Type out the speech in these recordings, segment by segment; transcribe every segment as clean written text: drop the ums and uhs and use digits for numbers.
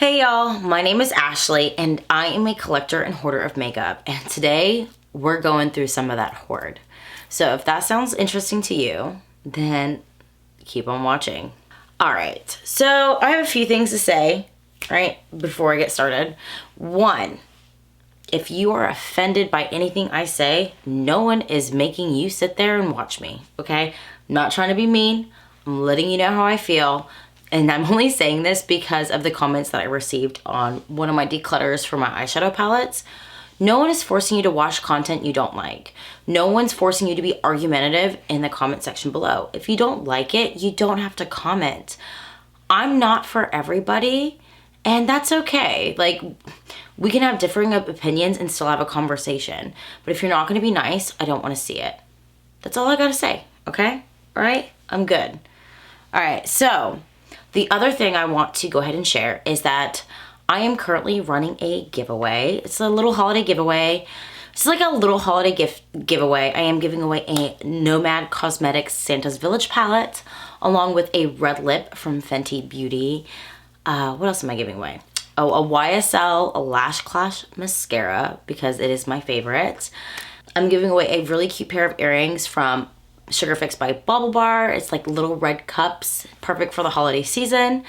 Hey y'all, my name is Ashley and I am a collector and hoarder of makeup, and today we're going through some of that hoard. So if that sounds interesting to you, then keep on watching. Alright, so I have a few things to say, right, before I get started. One, if you are offended by anything I say, no one is making you sit there and watch me, okay? I'm not trying to be mean, I'm letting you know how I feel. And I'm only saying this because of the comments that I received on one of my declutters for my eyeshadow palettes. No one is forcing you to watch content you don't like. No one's forcing you to be argumentative in the comment section below. If you don't like it, you don't have to comment. I'm not for everybody, and that's okay. Like, we can have differing opinions and still have a conversation. But if you're not gonna be nice, I don't wanna see it. That's all I gotta say, okay? All right, I'm good. All right, so the other thing I want to go ahead and share is that I am currently running a giveaway. It's a little holiday giveaway. It's like a little holiday giveaway. I am giving away a Nomad Cosmetics Santa's Village palette along with a red lip from Fenty Beauty. What else am I giving away? Oh, a YSL Lash Clash mascara because it is my favorite. I'm giving away a really cute pair of earrings from Sugar Fix by Bubble Bar. It's like little red cups, perfect for the holiday season.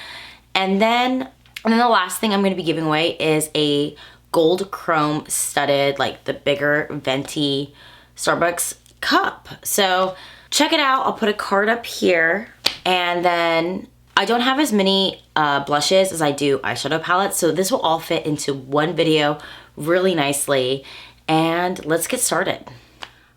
And then the last thing I'm going to be giving away is a gold chrome studded, like the bigger venti Starbucks cup. So check it out. I'll put a card up here. And then I don't have as many blushes as I do eyeshadow palettes, so this will all fit into one video really nicely. And let's get started.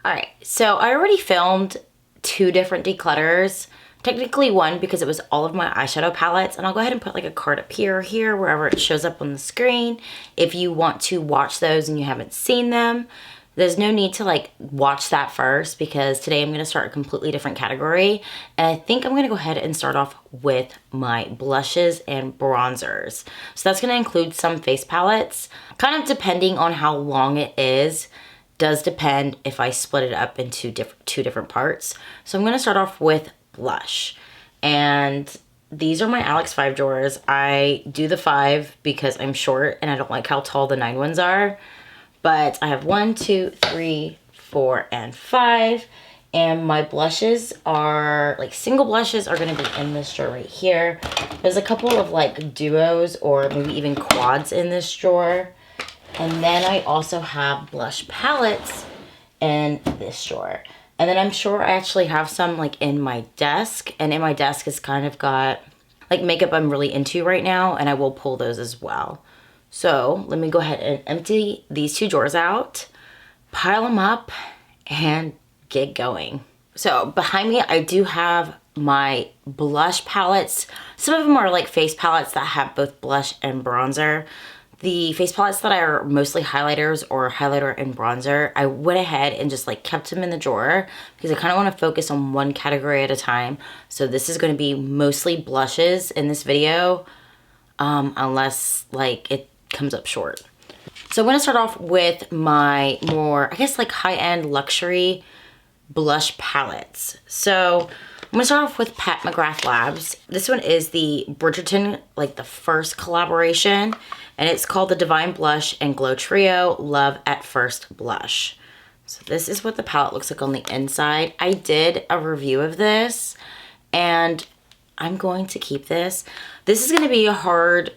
All right, so I already filmed 2 different declutters, technically one because it was all of my eyeshadow palettes, and I'll go ahead and put like a card up here or here, wherever it shows up on the screen. If you want to watch those and you haven't seen them, there's no need to like watch that first because today I'm gonna start a completely different category. And I think I'm gonna go ahead and start off with my blushes and bronzers. So that's gonna include some face palettes, kind of depending on how long it is. Does depend if I split it up into two different parts. So I'm gonna start off with blush. And these are my Alex 5 drawers. I do the 5 because I'm short and I don't like how tall the 9 ones are. But I have 1, 2, 3, 4, and 5. And my blushes are, like single blushes are gonna be in this drawer right here. There's a couple of like duos or maybe even quads in this drawer. And then I also have blush palettes in this drawer. And then I'm sure I actually have some like in my desk. And in my desk has kind of got like makeup I'm really into right now. And I will pull those as well. So let me go ahead and empty these 2 drawers out, pile them up, and get going. So behind me, I do have my blush palettes. Some of them are like face palettes that have both blush and bronzer. The face palettes that are mostly highlighters or highlighter and bronzer, I went ahead and just like kept them in the drawer because I kind of want to focus on one category at a time. So this is going to be mostly blushes in this video, unless like it comes up short. So I'm going to start off with my more, I guess like high-end luxury blush palettes. So I'm gonna start off with Pat McGrath Labs. This one is the Bridgerton, like the first collaboration, and it's called the Divine Blush and Glow Trio Love at First Blush. So this is what the palette looks like on the inside. I did a review of this, and I'm going to keep this. This is gonna be a hard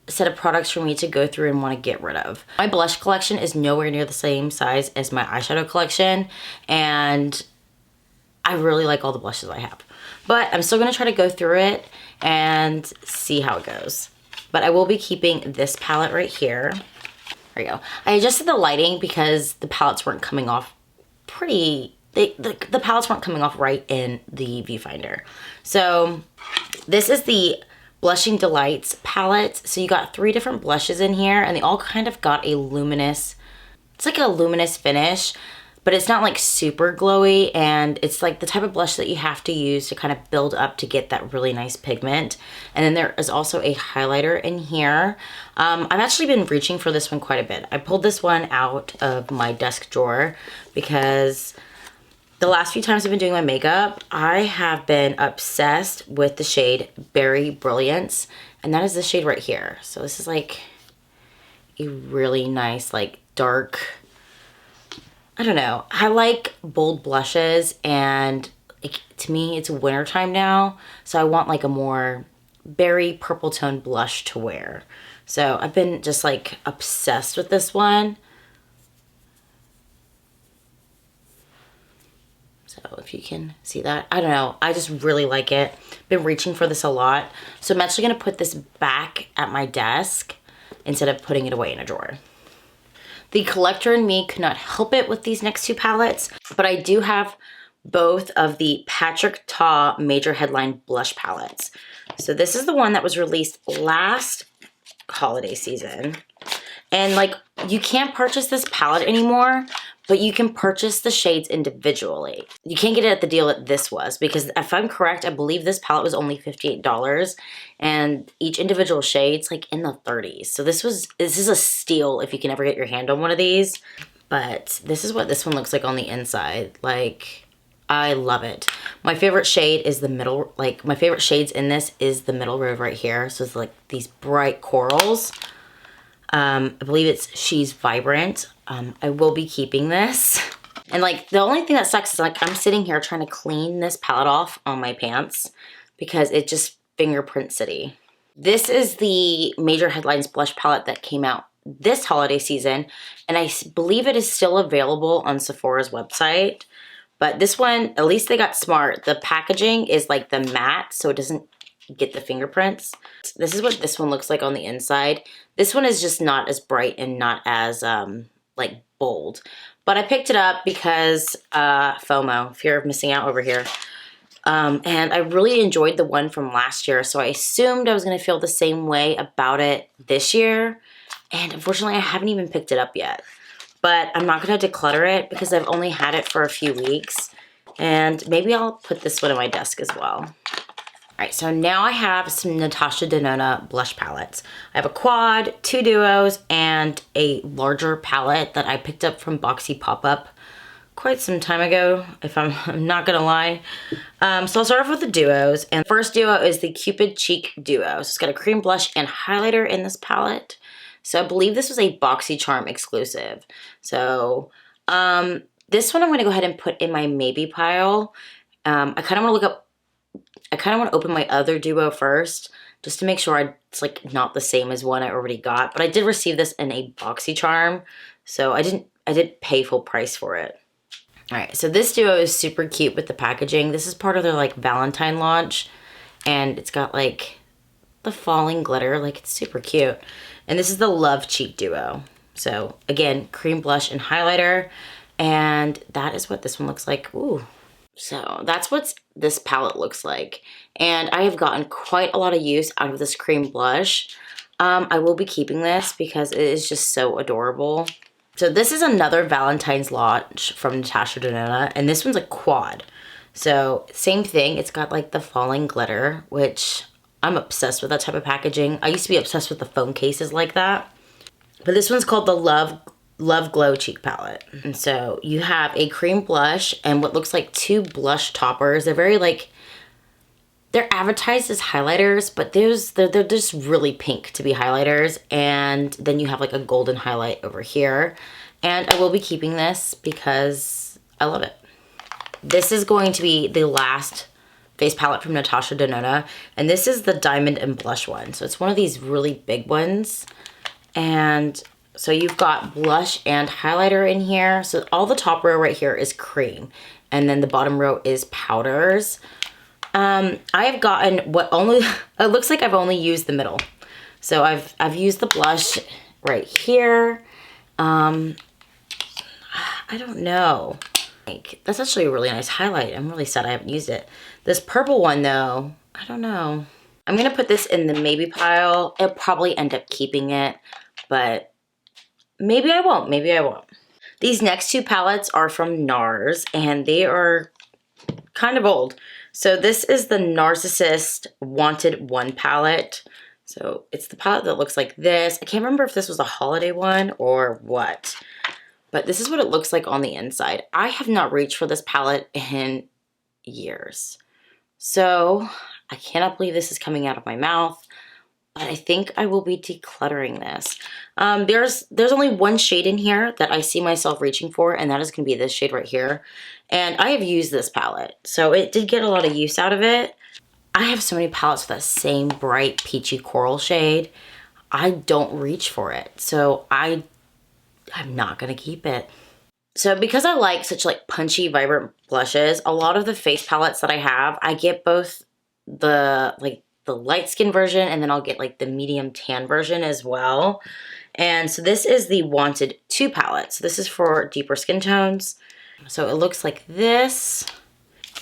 set of products for me to go through and want to get rid of. My blush collection is nowhere near the same size as my eyeshadow collection, and I really like all the blushes I have. But I'm still gonna try to go through it and see how it goes. But I will be keeping this palette right here. There you go. I adjusted the lighting because the palettes weren't coming off the palettes weren't coming off right in the viewfinder. So this is the Blushing Delights palette. So you got 3 different blushes in here and they all kind of got a luminous, it's like a luminous finish, but it's not like super glowy, and it's like the type of blush that you have to use to kind of build up to get that really nice pigment. And then there is also a highlighter in here. I've actually been reaching for this one quite a bit. I pulled this one out of my desk drawer because the last few times I've been doing my makeup, I have been obsessed with the shade Berry Brilliance. And that is this shade right here. So this is like a really nice, like dark, I don't know. I like bold blushes, and like, to me it's winter time now. So I want like a more berry purple tone blush to wear. So I've been just like obsessed with this one. So if you can see that, I don't know. I just really like it. Been reaching for this a lot. So I'm actually gonna put this back at my desk instead of putting it away in a drawer. The collector in me could not help it with these next two palettes, but I do have both of the Patrick Ta Major Headline Blush palettes. So this is the one that was released last holiday season. And like, you can't purchase this palette anymore, but you can purchase the shades individually. You can't get it at the deal that this was, because if I'm correct, I believe this palette was only $58, and each individual shade's like in the 30s. So this is a steal if you can ever get your hand on one of these. But this is what this one looks like on the inside. Like, I love it. My favorite shade is the middle, like my favorite shades in this is the middle row right here. So it's like these bright corals. I believe it's She's Vibrant. I will be keeping this. And like, the only thing that sucks is like, I'm sitting here trying to clean this palette off on my pants because it just fingerprint city. This is the Major Headlines blush palette that came out this holiday season. And I believe it is still available on Sephora's website. But this one, at least they got smart. The packaging is like the matte, so it doesn't get the fingerprints. This is what this one looks like on the inside. This one is just not as bright and not as like bold. But I picked it up because FOMO, fear of missing out over here. And I really enjoyed the one from last year, so I assumed I was gonna feel the same way about it this year. And unfortunately, I haven't even picked it up yet. But I'm not gonna declutter it because I've only had it for a few weeks. And maybe I'll put this one on my desk as well. All right, so now I have some Natasha Denona blush palettes. I have a quad, 2 duos, and a larger palette that I picked up from Boxy Pop-Up quite some time ago, if I'm not gonna lie. So I'll start off with the duos. And the first duo is the Cupid Cheek Duo. So it's got a cream blush and highlighter in this palette. So I believe this was a BoxyCharm exclusive. So this one I'm gonna go ahead and put in my maybe pile. I kind of want to open my other duo first, just to make sure it's like not the same as one I already got. But I did receive this in a BoxyCharm, so I didn't pay full price for it. All right, so this duo is super cute with the packaging. This is part of their like Valentine launch, and it's got like the falling glitter, like it's super cute. And this is the Love Cheek Duo. So again, cream blush and highlighter, and that is what this one looks like. Ooh. So that's what this palette looks like. And I have gotten quite a lot of use out of this cream blush. I will be keeping this because it is just so adorable. So this is another Valentine's launch from Natasha Denona, and this one's a quad. So same thing, it's got like the falling glitter, which I'm obsessed with that type of packaging. I used to be obsessed with the phone cases like that. But this one's called the Love Glow Cheek Palette. And so you have a cream blush and what looks like 2 blush toppers. They're very like, they're advertised as highlighters, but they're just really pink to be highlighters. And then you have like a golden highlight over here. And I will be keeping this because I love it. This is going to be the last face palette from Natasha Denona. And this is the Diamond and Blush one. So it's one of these really big ones. And so you've got blush and highlighter in here. So all the top row right here is cream. And then the bottom row is powders. I have gotten it looks like I've only used the middle. So I've used the blush right here. I don't know. Like, that's actually a really nice highlight. I'm really sad I haven't used it. This purple one though, I don't know. I'm gonna put this in the maybe pile. I'll probably end up keeping it, but maybe I won't, maybe I won't. These next 2 palettes are from NARS and they are kind of old. So this is the Narcissist Wanted 1 palette. So it's the palette that looks like this. I can't remember if this was a holiday one or what, but this is what it looks like on the inside. I have not reached for this palette in years. So I cannot believe this is coming out of my mouth, but I think I will be decluttering this. There's only one shade in here that I see myself reaching for, and that is going to be this shade right here. And I have used this palette, so it did get a lot of use out of it. I have so many palettes with that same bright peachy coral shade. I don't reach for it, so I'm not going to keep it. So because I like such like punchy, vibrant blushes, a lot of the face palettes that I have, I get both the light skin version, and then I'll get like the medium tan version as well. And so this is the Wanted 2 palette. So this is for deeper skin tones. So it looks like this.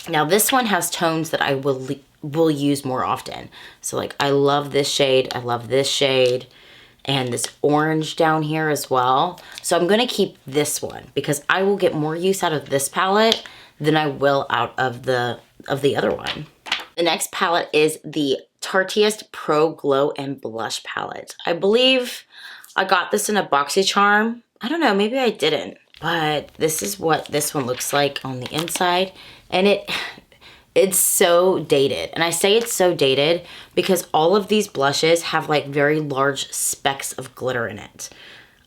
Now this one has tones that I will use more often. So like I love this shade, I love this shade, and this orange down here as well. So I'm gonna keep this one because I will get more use out of this palette than I will out of the other one. The next palette is the Tarteist Pro Glow and Blush palette. I believe I got this in a BoxyCharm. I don't know, maybe I didn't. But this is what this one looks like on the inside. And it's so dated. And I say it's so dated because all of these blushes have like very large specks of glitter in it.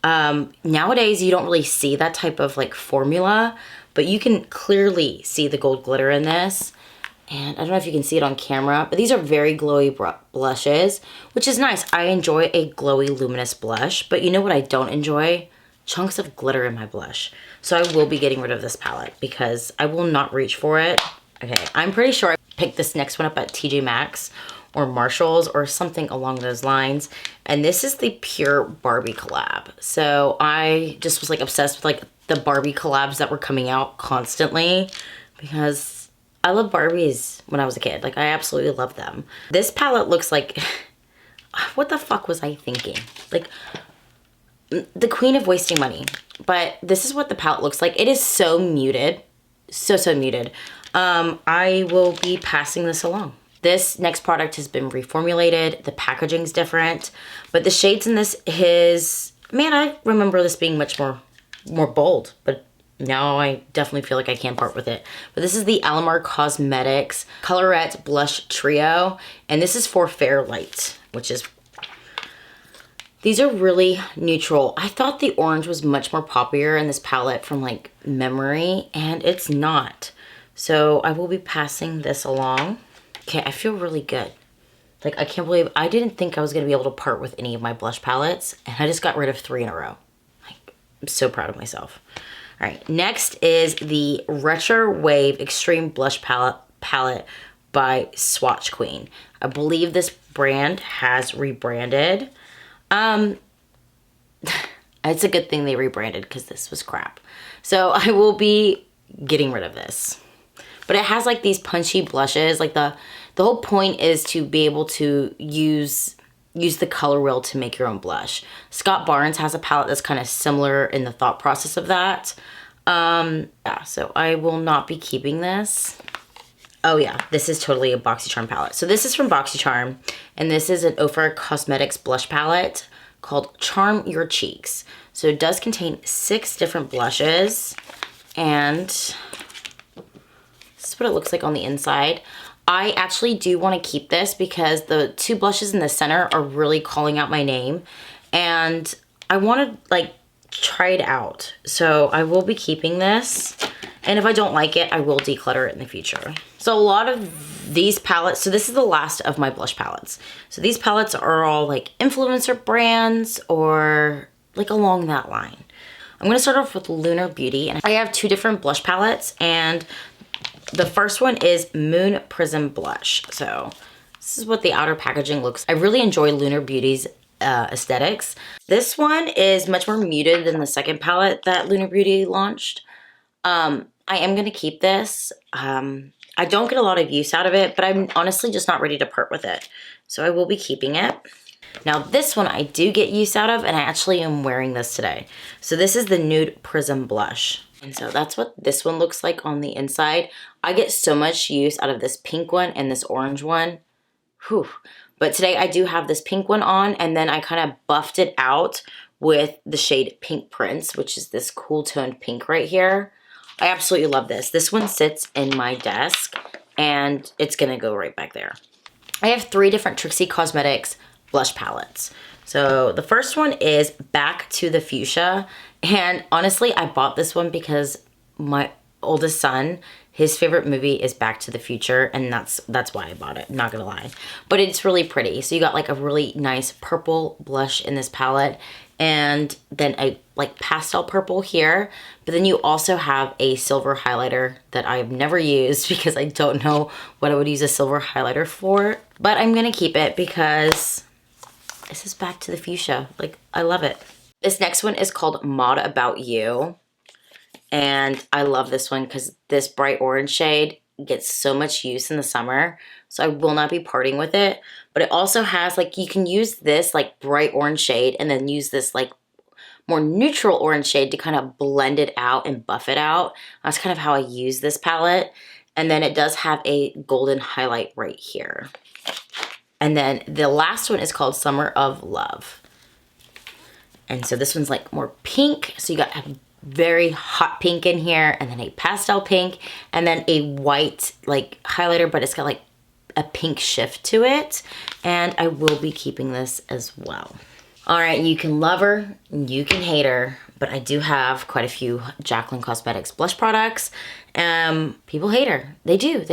Nowadays, you don't really see that type of like formula, but you can clearly see the gold glitter in this. And I don't know if you can see it on camera, but these are very glowy blushes, which is nice. I enjoy a glowy, luminous blush, but you know what I don't enjoy? Chunks of glitter in my blush. So I will be getting rid of this palette because I will not reach for it. Okay, I'm pretty sure I picked this next one up at TJ Maxx or Marshall's or something along those lines. And this is the Pure Barbie collab. So I just was like obsessed with like the Barbie collabs that were coming out constantly because I love Barbies when I was a kid. Like I absolutely love them. This palette looks like, what the fuck was I thinking? Like the queen of wasting money. But this is what the palette looks like. It is so muted. So muted. I will be passing this along. This next product has been reformulated. The packaging's different. But the shades in this is, man, I remember this being much more bold. But now I definitely feel like I can't part with it. But this is the Alamar Cosmetics Colorette Blush Trio. And this is for Fair Light, which is, these are really neutral. I thought the orange was much more poppier in this palette from like memory, and it's not. So I will be passing this along. Okay, I feel really good. Like I can't believe, I didn't think I was gonna be able to part with any of my blush palettes, and I just got rid of 3 in a row. Like, I'm so proud of myself. All right, next is the Retro Wave Extreme Blush Palette by Swatch Queen. I believe this brand has rebranded. It's a good thing they rebranded because this was crap. So I will be getting rid of this. But it has like these punchy blushes. Like the whole point is to be able to use the color wheel to make your own blush. Scott Barnes has a palette that's kind of similar in the thought process of that. Yeah, so I will not be keeping this. Oh yeah, this is totally a BoxyCharm palette. So this is from BoxyCharm, and this is an Ofra Cosmetics blush palette called Charm Your Cheeks. So it does contain 6 different blushes, and this is what it looks like on the inside. I actually do want to keep this because the 2 blushes in the center are really calling out my name, and I want to like try it out. So I will be keeping this, and if I don't like it, I will declutter it in the future. So a lot of these palettes, so this is the last of my blush palettes. So these palettes are all like influencer brands or like along that line. I'm gonna start off with Lunar Beauty, and I have 2 different blush palettes, and the first one is Moon Prism Blush. So this is what the outer packaging looks. I really enjoy Lunar Beauty's aesthetics. This one is much more muted than the second palette that Lunar Beauty launched. I am gonna keep this. I don't get a lot of use out of it, but I'm honestly just not ready to part with it. So I will be keeping it. Now this one I do get use out of, and I actually am wearing this today. So this is the Nude Prism Blush. And so that's what this one looks like on the inside. I get so much use out of this pink one and this orange one. Whew. But today I do have this pink one on, and then I kind of buffed it out with the shade Pink Prince, which is this cool toned pink right here. I absolutely love this. This one sits in my desk, and it's gonna go right back there. I have 3 different Trixie Cosmetics blush palettes. So the first one is Back to the Fuchsia. And honestly, I bought this one because my oldest son, his favorite movie is Back to the Future, and that's why I bought it, not gonna lie. But it's really pretty. So you got like a really nice purple blush in this palette, and then a like pastel purple here. But then you also have a silver highlighter that I've never used because I don't know what I would use a silver highlighter for. But I'm gonna keep it because this is Back to the Fuchsia. Like, I love it. This next one is called Mod About You. And I love this one because this bright orange shade gets so much use in the summer. So I will not be parting with it. But it also has, like, you can use this, like, bright orange shade and then use this, like, more neutral orange shade to kind of blend it out and buff it out. That's kind of how I use this palette. And then it does have a golden highlight right here. And then the last one is called Summer of Love. And so this one's like more pink. So you got a very hot pink in here, and then a pastel pink, and then a white like highlighter, but it's got like a pink shift to it. And I will be keeping this as well. All right, you can love her, you can hate her, but I do have quite a few Jaclyn Cosmetics blush products. People hate her. They do.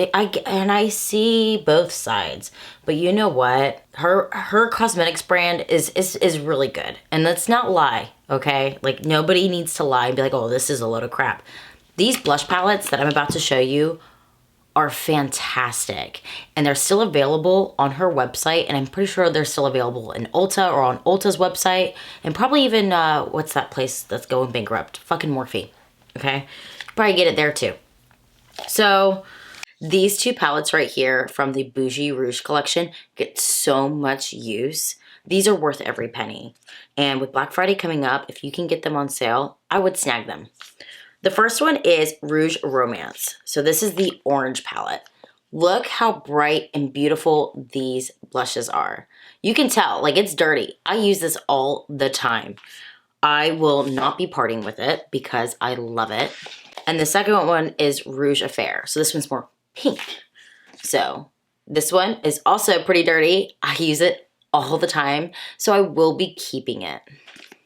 And I see both sides. But you know what? Her cosmetics brand is really good. And let's not lie, okay? Like, nobody needs to lie and be like, oh, this is a load of crap. These blush palettes that I'm about to show you are fantastic, and they're still available on her website, and I'm pretty sure they're still available in Ulta or on Ulta's website, and probably even what's that place that's going bankrupt? Fucking Morphe. Okay, probably get it there too. So these two palettes right here from the Bougie Rouge collection get so much use. These are worth every penny, and with Black Friday coming up, if you can get them on sale, I would snag them. The first one is Rouge Romance. So this is the orange palette. Look how bright and beautiful these blushes are. You can tell, like, it's dirty. I use this all the time. I will not be parting with it because I love it. And the second one is Rouge Affair. So this one's more pink. So this one is also pretty dirty. I use it all the time, so I will be keeping it.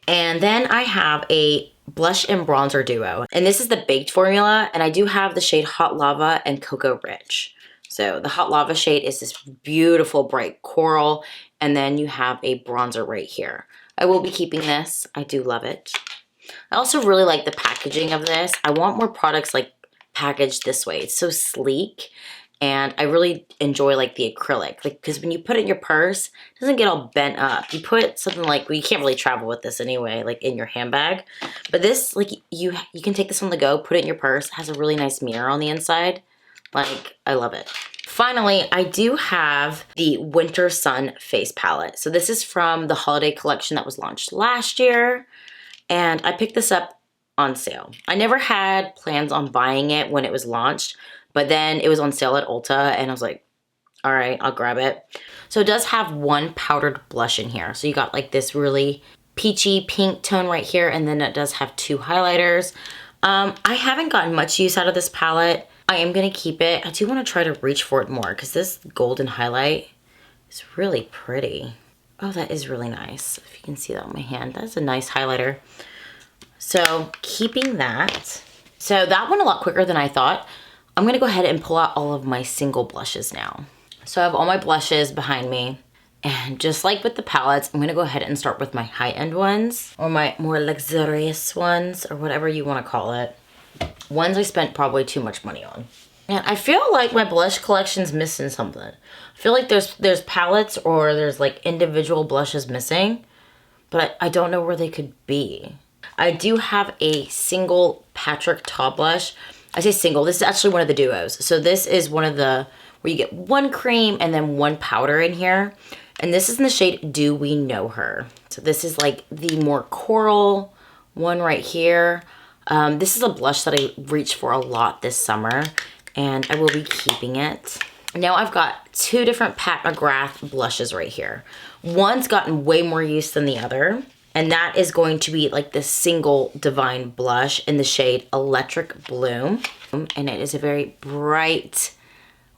And then I have a blush and bronzer duo, and this is the baked formula, and I do have the shade Hot Lava and Cocoa Rich. So the Hot Lava shade is this beautiful bright coral, and then you have a bronzer right here. I will be keeping this. I do love it. I also really like the packaging of this. I want more products like packaged this way. It's so sleek. And I really enjoy like the acrylic, like, because when you put it in your purse, it doesn't get all bent up. You put something like, well, you can't really travel with this anyway, like in your handbag. But this, like, you can take this on the go, put it in your purse. It has a really nice mirror on the inside. Like, I love it. Finally, I do have the Winter Sun face palette. So this is from the holiday collection that was launched last year. And I picked this up on sale. I never had plans on buying it when it was launched, but then it was on sale at Ulta, and I was like, all right, I'll grab it. So it does have one powdered blush in here. So you got like this really peachy pink tone right here, and then it does have two highlighters. I haven't gotten much use out of this palette. I am gonna keep it. I do wanna try to reach for it more because this golden highlight is really pretty. Oh, that is really nice. If you can see that on my hand, that's a nice highlighter. So keeping that. So that went a lot quicker than I thought. I'm gonna go ahead and pull out all of my single blushes now. So I have all my blushes behind me. And just like with the palettes, I'm gonna go ahead and start with my high-end ones, or my more luxurious ones, or whatever you wanna call it. Ones I spent probably too much money on. And I feel like my blush collection's missing something. I feel like there's palettes or there's like individual blushes missing, but I don't know where they could be. I do have a single Patrick Ta blush. I say single, this is actually one of the duos. So this is one of the, where you get one cream and then one powder in here. And this is in the shade Do We Know Her. So this is like the more coral one right here. This is a blush that I reached for a lot this summer, and I will be keeping it. Now I've got two different Pat McGrath blushes right here. One's gotten way more use than the other. And that is going to be like the single Divine blush in the shade Electric Bloom. And it is a very bright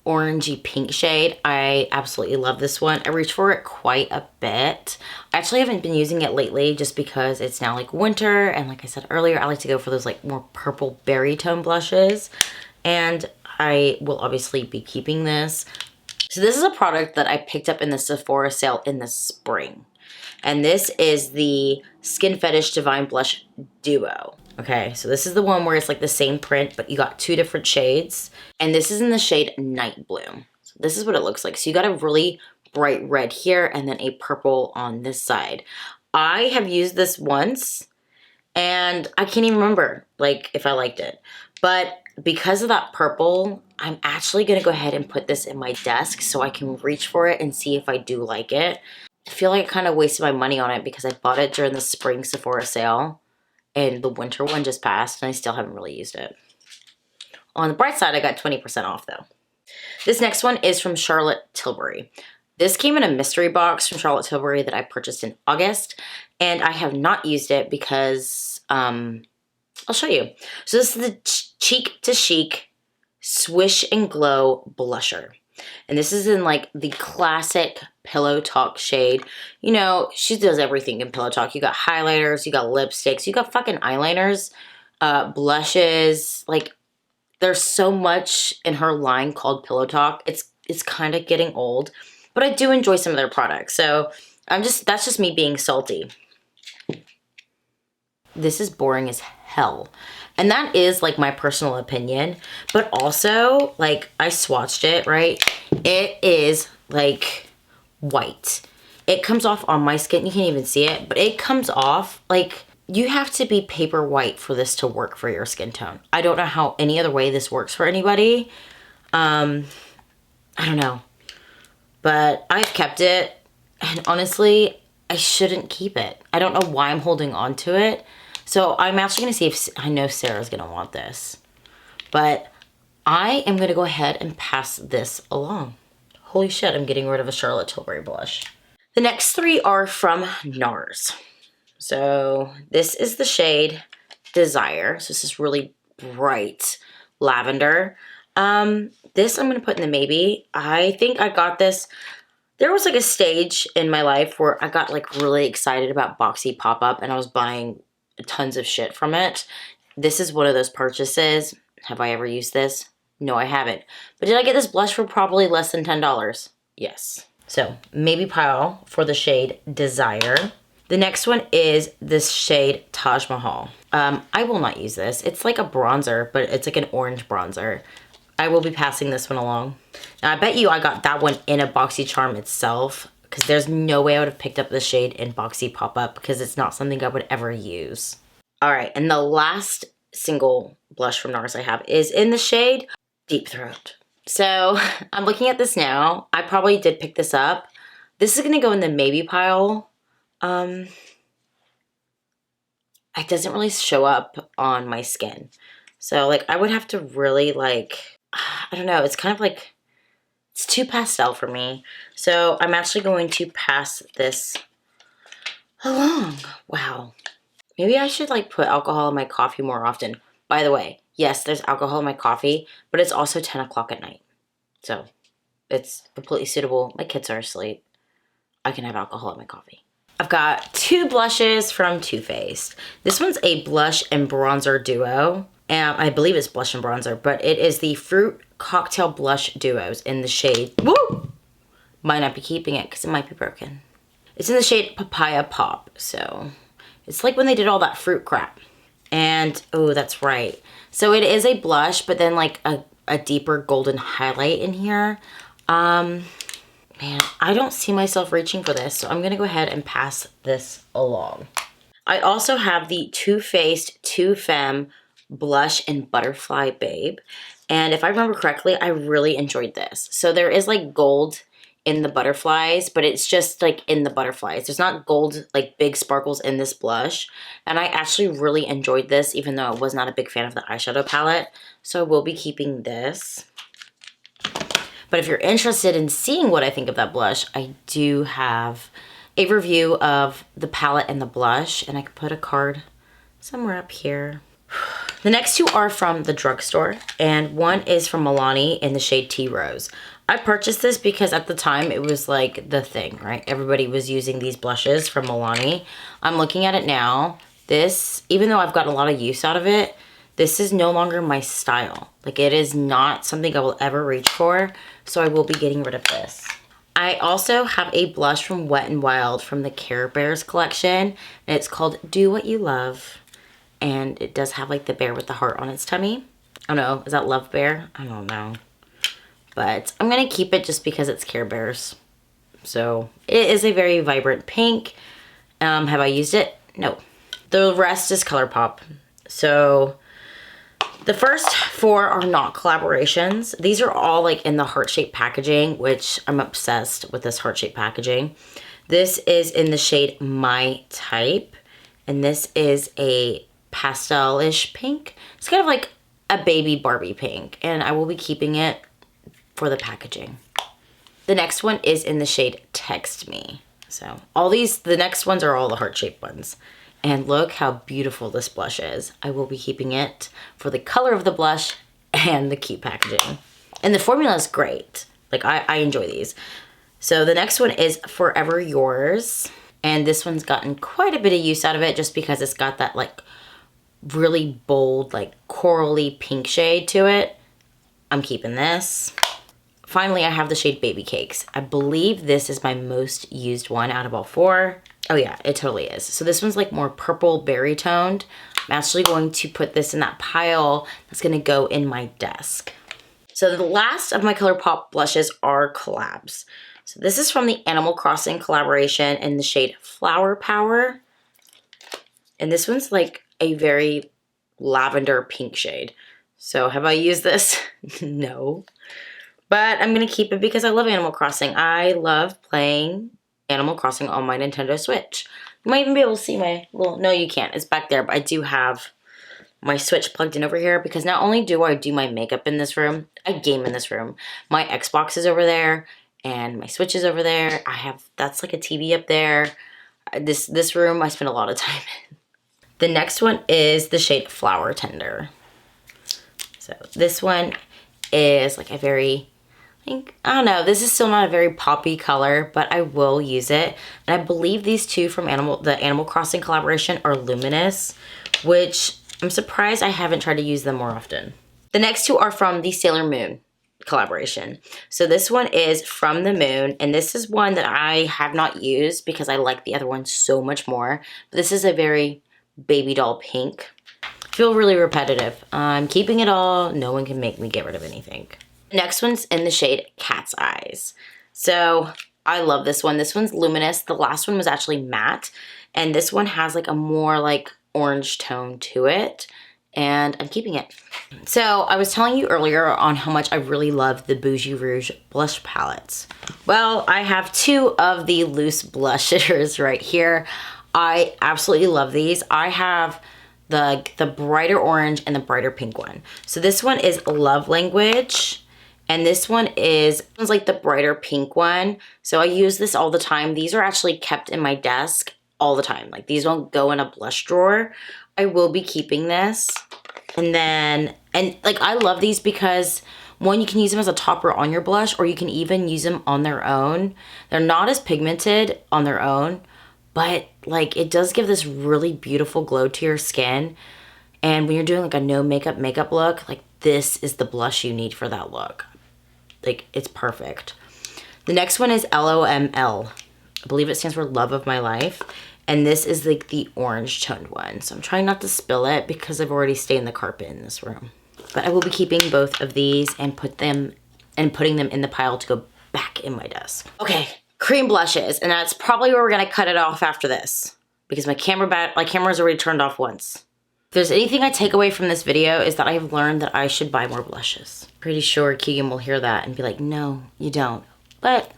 orangey pink shade. I absolutely love this one. I reach for it quite a bit. I actually haven't been using it lately just because it's now like winter, and like I said earlier, I like to go for those like more purple berry tone blushes, and I will obviously be keeping this. So this is a product that I picked up in the Sephora sale in the spring, and this is the Skin Fetish Divine Blush Duo. Okay, so this is the one where it's like the same print, but you got 2 different shades. And this is in the shade Night Bloom. So this is what it looks like. So you got a really bright red here and then a purple on this side. I have used this once and I can't even remember like if I liked it. But because of that purple, I'm actually gonna go ahead and put this in my desk so I can reach for it and see if I do like it. I feel like I kind of wasted my money on it because I bought it during the spring Sephora sale. And the winter one just passed and I still haven't really used it. On the bright side, I got 20% off though. This next one is from Charlotte Tilbury. This came in a mystery box from Charlotte Tilbury that I purchased in August, and I have not used it because, I'll show you. So this is the Cheek to Chic Swish and Glow Blusher. And this is in like the classic Pillow Talk shade. You know, she does everything in Pillow Talk. You got highlighters, you got lipsticks, you got fucking eyeliners, blushes. Like, there's so much in her line called Pillow Talk. It's kind of getting old, but I do enjoy some of their products. So that's just me being salty. This is boring as hell. And that is like my personal opinion, but also like I swatched it, right? It is like white. It comes off on my skin. You can't even see it, but it comes off like you have to be paper white for this to work for your skin tone. I don't know how any other way this works for anybody. I don't know, but I've kept it, and honestly, I shouldn't keep it. I don't know why I'm holding on to it. So I'm actually going to see if, I know Sarah's going to want this, but I am going to go ahead and pass this along. Holy shit, I'm getting rid of a Charlotte Tilbury blush. The next 3 are from NARS. So this is the shade Desire. So this is really bright lavender. This I'm going to put in the maybe. I think I got this. There was like a stage in my life where I got like really excited about Boxy Pop-Up and I was buying tons of shit from it. This is one of those purchases. Have I ever used this? No, I haven't. But did I get this blush for probably less than $10? Yes. So maybe pile for the shade Desire. The next one is this shade Taj Mahal. I will not use this. It's like a bronzer, but it's like an orange bronzer. I will be passing this one along. Now I bet you I got that one in a BoxyCharm itself, because there's no way I would have picked up the shade in Boxy Pop-Up because it's not something I would ever use. All right, and the last single blush from NARS I have is in the shade Deep Throat. So I'm looking at this now. I probably did pick this up. This is gonna go in the maybe pile. It doesn't really show up on my skin. So like I would have to really like, I don't know, it's kind of like, it's too pastel for me. So I'm actually going to pass this along. Wow. Maybe I should like put alcohol in my coffee more often. By the way, yes, there's alcohol in my coffee, but it's also 10 o'clock at night. So it's completely suitable. My kids are asleep. I can have alcohol in my coffee. I've got 2 blushes from Too Faced. This one's a blush and bronzer duo. And I believe it's blush and bronzer, but it is the Fruit Cocktail Blush Duos in the shade, woo! Might not be keeping it because it might be broken. It's in the shade Papaya Pop, so it's like when they did all that fruit crap. And, oh, that's right. So it is a blush, but then like a deeper golden highlight in here. Man, I don't see myself reaching for this, so I'm gonna go ahead and pass this along. I also have the Too Faced Too Femme Blush and Butterfly Babe. And if I remember correctly, I really enjoyed this. So there is like gold in the butterflies, but it's just like in the butterflies. There's not gold, like big sparkles in this blush. And I actually really enjoyed this, even though I was not a big fan of the eyeshadow palette. So I will be keeping this. But if you're interested in seeing what I think of that blush, I do have a review of the palette and the blush, and I could put a card somewhere up here. The next two are from the drugstore, and one is from Milani in the shade Tea Rose. I purchased this because at the time it was like the thing, right? Everybody was using these blushes from Milani. I'm looking at it now. This, even though I've got a lot of use out of it, this is no longer my style. Like, it is not something I will ever reach for, so I will be getting rid of this. I also have a blush from Wet n Wild from the Care Bears collection, and it's called Do What You Love. And it does have like the bear with the heart on its tummy. I don't know, is that Love Bear? I don't know. But I'm gonna keep it just because it's Care Bears. So it is a very vibrant pink. Have I used it? No. The rest is ColourPop. So the first four are not collaborations. These are all like in the heart-shaped packaging, which I'm obsessed with this heart-shaped packaging. This is in the shade My Type. And this is a pastel-ish pink. It's kind of like a baby Barbie pink, and I will be keeping it for the packaging. The next one is in the shade Text Me. So all these, the next ones are all the heart-shaped ones. And look how beautiful this blush is. I will be keeping it for the color of the blush and the cute packaging. And the formula is great. Like, I enjoy these. So the next one is Forever Yours. And this one's gotten quite a bit of use out of it just because it's got that like really bold, like corally pink shade to it. I'm keeping this. Finally, I have the shade Baby Cakes. I believe this is my most used one out of all four. Oh yeah, it totally is. So this one's like more purple berry toned. I'm actually going to put this in that pile that's gonna go in my desk. So the last of my ColourPop blushes are collabs. So this is from the Animal Crossing collaboration in the shade Flower Power. And this one's like a very lavender pink shade. So have I used this? No. But I'm gonna keep it because I love Animal Crossing. I love playing Animal Crossing on my Nintendo Switch. You might even be able to see my little, no you can't, it's back there, but I do have my Switch plugged in over here because not only do I do my makeup in this room, I game in this room. My Xbox is over there and my Switch is over there. I have, that's like a TV up there. This room I spend a lot of time in. The next one is the shade Flower Tender. So this one is like a very, I don't know, this is still not a very poppy color, but I will use it. And I believe these two from the Animal Crossing collaboration are Luminous, which I'm surprised I haven't tried to use them more often. The next two are from the Sailor Moon collaboration. So this one is From the Moon, and this is one that I have not used because I like the other one so much more. But this is a very baby doll pink. I feel really repetitive. I'm keeping it all. No one can make me get rid of anything. The next one's in the shade Cat's Eyes. So I love this one. This one's Luminous. The last one was actually matte, and this one has like a more like orange tone to it, and I'm keeping it. So I was telling you earlier on how much I really love the Bougie Rouge blush palettes. Well, I have two of the loose blushers right here. I absolutely love these. I have the brighter orange and the brighter pink one. So this one is Love Language, and this one is like the brighter pink one. So I use this all the time. These are actually kept in my desk all the time. Like, these don't go in a blush drawer. I will be keeping this. And then, like, I love these because one, you can use them as a topper on your blush, or you can even use them on their own. They're not as pigmented on their own, but like, it does give this really beautiful glow to your skin. And when you're doing like a no makeup look, like, this is the blush you need for that look. Like, it's perfect. The next one is LOML. I believe it stands for Love of My Life. And this is like the orange toned one. So I'm trying not to spill it because I've already stained the carpet in this room. But I will be keeping both of these and putting them in the pile to go back in my desk. Okay, cream blushes. And that's probably where we're gonna cut it off after this, because my camera's already turned off once. If there's anything I take away from this video, is that I've learned that I should buy more blushes. Pretty sure Keegan will hear that and be like, no, you don't. But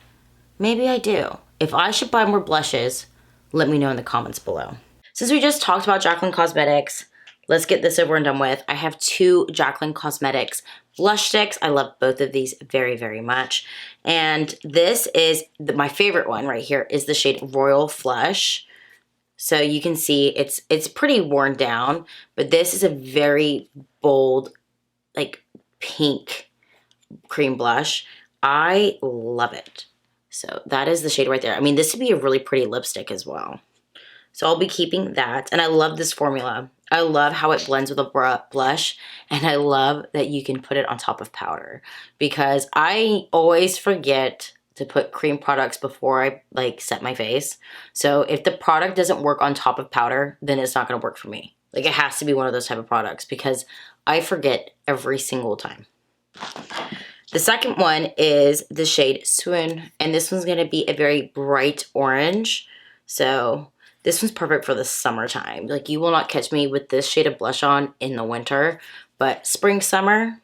maybe I do. If I should buy more blushes, let me know in the comments below. Since we just talked about Jaclyn Cosmetics, let's get this over and done with. I have two Jaclyn Cosmetics blush sticks. I love both of these very, very much. And this is my favorite one right here, is the shade Royal Flush. So you can see it's pretty worn down, but this is a very bold, like pink cream blush. I love it. So that is the shade right there. I mean, this would be a really pretty lipstick as well. So I'll be keeping that. And I love this formula. I love how it blends with a blush. And I love that you can put it on top of powder. Because I always forget to put cream products before I like set my face. So if the product doesn't work on top of powder, then it's not going to work for me. Like it has to be one of those type of products because I forget every single time. The second one is the shade Swoon. And this one's going to be a very bright orange. So this one's perfect for the summertime. Like you will not catch me with this shade of blush on in the winter. But spring, summer,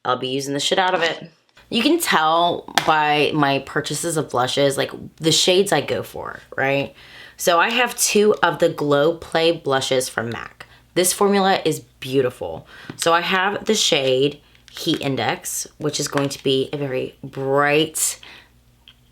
I'll be using the shit out of it. You can tell by my purchases of blushes, like the shades I go for, right? So I have 2 of the Glow Play blushes from M.A.C. This formula is beautiful. So I have the shade Heat Index, which is going to be a very bright,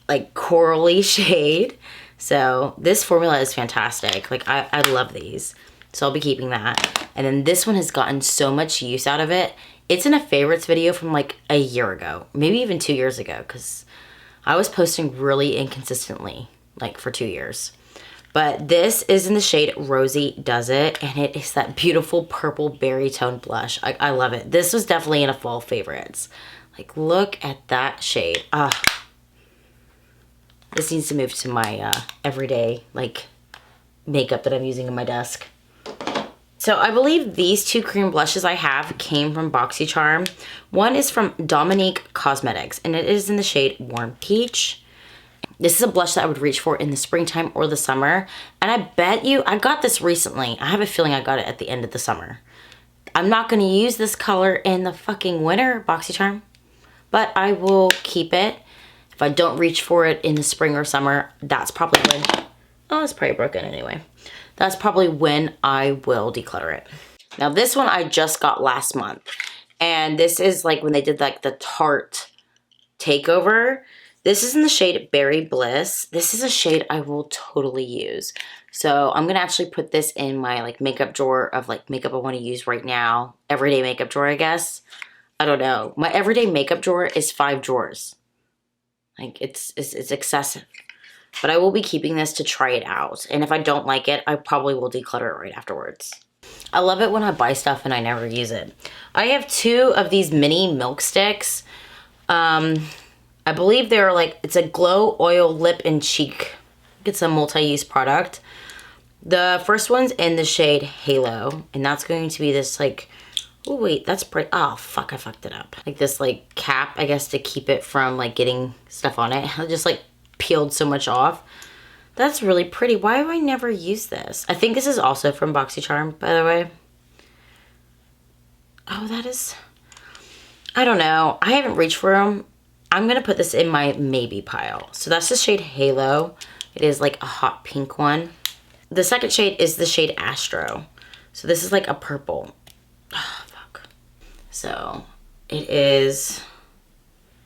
like corally shade. So this formula is fantastic. Like I love these. So I'll be keeping that. And then this one has gotten so much use out of it. It's in a favorites video from like a year ago, maybe even 2 years ago, because I was posting really inconsistently, like for 2 years. But this is in the shade Rosie Does It, and it is that beautiful purple berry tone blush. I love it. This was definitely in a fall favorites. Like look at that shade. This needs to move to my everyday like makeup that I'm using on my desk. So I believe these 2 cream blushes I have came from BoxyCharm. One is from Dominique Cosmetics, and it is in the shade Warm Peach. This is a blush that I would reach for in the springtime or the summer. And I bet you, I got this recently. I have a feeling I got it at the end of the summer. I'm not going to use this color in the fucking winter, BoxyCharm, but I will keep it. If I don't reach for it in the spring or summer, that's probably when, oh, it's probably broken anyway. That's probably when I will declutter it. Now this one I just got last month. And this is like when they did like the Tarte takeover. This is in the shade Berry Bliss. This is a shade I will totally use. So I'm gonna actually put this in my like makeup drawer of like makeup I wanna use right now. Everyday makeup drawer, I guess. I don't know. My everyday makeup drawer is 5 drawers. Like it's excessive. But I will be keeping this to try it out. And if I don't like it, I probably will declutter it right afterwards. I love it when I buy stuff and I never use it. I have 2 of these mini milk sticks. I believe they're like, it's a Glow Oil Lip and Cheek. It's a multi-use product. The first one's in the shade Halo. And that's going to be this like, oh wait, that's pretty, oh fuck, I fucked it up. Like this like cap, I guess, to keep it from like getting stuff on it. I just like peeled so much off. That's really pretty. Why have I never used this? I think this is also from BoxyCharm, by the way. Oh, that is, I don't know. I haven't reached for them. I'm gonna put this in my maybe pile. So that's the shade Halo. It is like a hot pink one. The second shade is the shade Astro. So this is like a purple. Oh, fuck. So it is,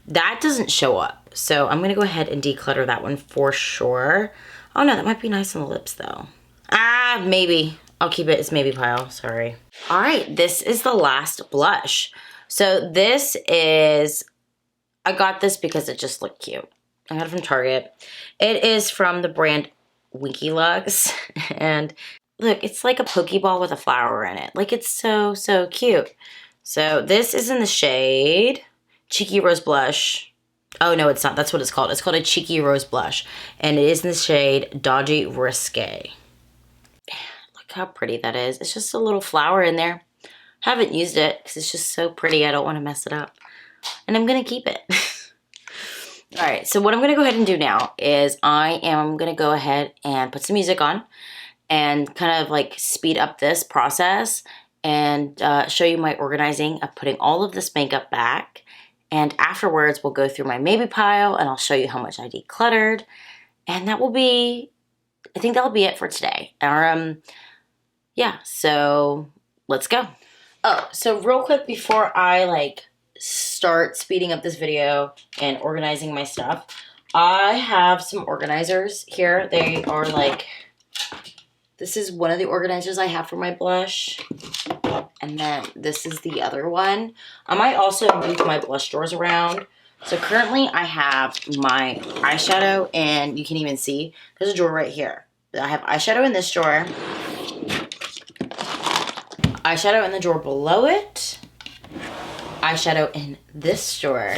that doesn't show up. So I'm gonna go ahead and declutter that one for sure. Oh no, that might be nice on the lips though. Ah, maybe. I'll keep it as maybe pile, sorry. All right, this is the last blush. So this is, I got this because it just looked cute. I got it from Target. It is from the brand Winky Lux. And look, it's like a Pokeball with a flower in it. Like it's so, so cute. So this is in the shade Cheeky Rose Blush. Oh, no, it's not. That's what it's called. It's called a Cheeky Rose Blush. And it is in the shade Dodgy Risque. Look how pretty that is. It's just a little flower in there. Haven't used it because it's just so pretty. I don't want to mess it up. And I'm going to keep it. All right, so what I'm going to go ahead and do now is I am going to go ahead and put some music on and kind of like speed up this process and show you my organizing of putting all of this makeup back. And afterwards, we'll go through my maybe pile and I'll show you how much I decluttered. And that will be, I think that'll be it for today. Yeah, so let's go. Oh, so real quick before I like start speeding up this video and organizing my stuff, I have some organizers here. They are like This is one of the organizers I have for my blush. And then this is the other one. I might also move my blush drawers around. So currently I have my eyeshadow, and you can even see there's a drawer right here. I have eyeshadow in this drawer, eyeshadow in the drawer below it, eyeshadow in this drawer,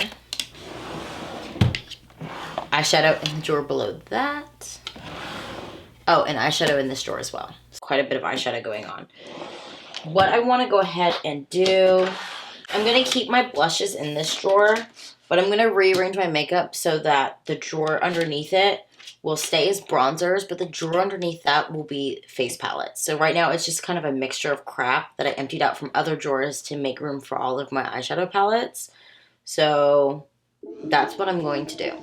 eyeshadow in the drawer below that. Oh, and eyeshadow in this drawer as well. Quite a bit of eyeshadow going on. What I want to go ahead and do, I'm going to keep my blushes in this drawer, but I'm going to rearrange my makeup so that the drawer underneath it will stay as bronzers, but the drawer underneath that will be face palettes. So right now it's just kind of a mixture of crap that I emptied out from other drawers to make room for all of my eyeshadow palettes. So that's what I'm going to do.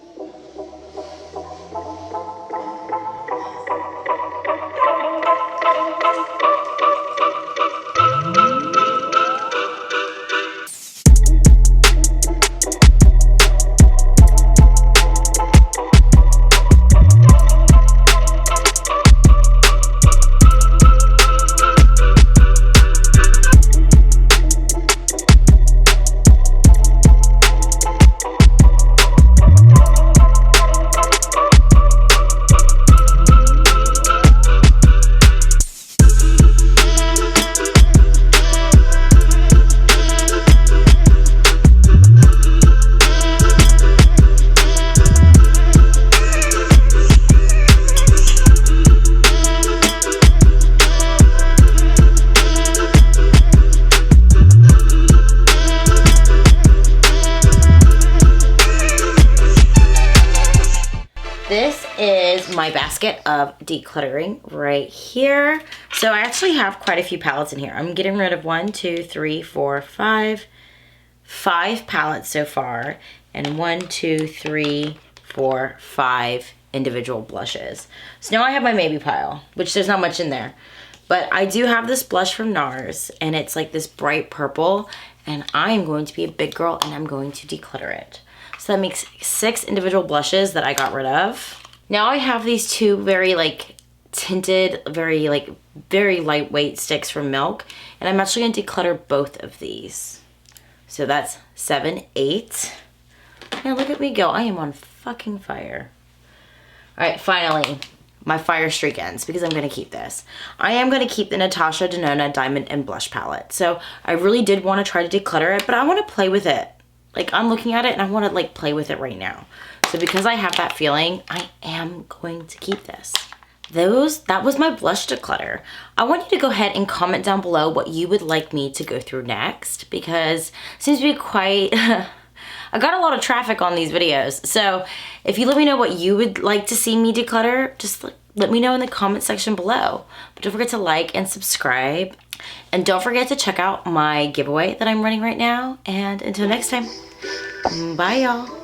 This is my basket of decluttering right here. So I actually have quite a few palettes in here. I'm getting rid of 5 palettes so far, and 5 individual blushes. So now I have my maybe pile, which there's not much in there. But I do have this blush from NARS, and it's like this bright purple, and I'm going to be a big girl and I'm going to declutter it. So that makes 6 individual blushes that I got rid of. Now I have these 2 very like tinted, very lightweight sticks from Milk, and I'm actually going to declutter both of these. So that's 7, 8. Now look at me go. I am on fucking fire. All right, finally, my fire streak ends because I'm going to keep this. I am going to keep the Natasha Denona Diamond and Blush palette. So I really did want to try to declutter it, but I want to play with it. Like, I'm looking at it and I want to like play with it right now. So because I have that feeling, I am going to keep this. That was my blush declutter. I want you to go ahead and comment down below what you would like me to go through next, because it seems to be quite, I got a lot of traffic on these videos. So if you let me know what you would like to see me declutter, just let me know in the comment section below. But don't forget to like and subscribe. And don't forget to check out my giveaway that I'm running right now. And until next time, bye y'all.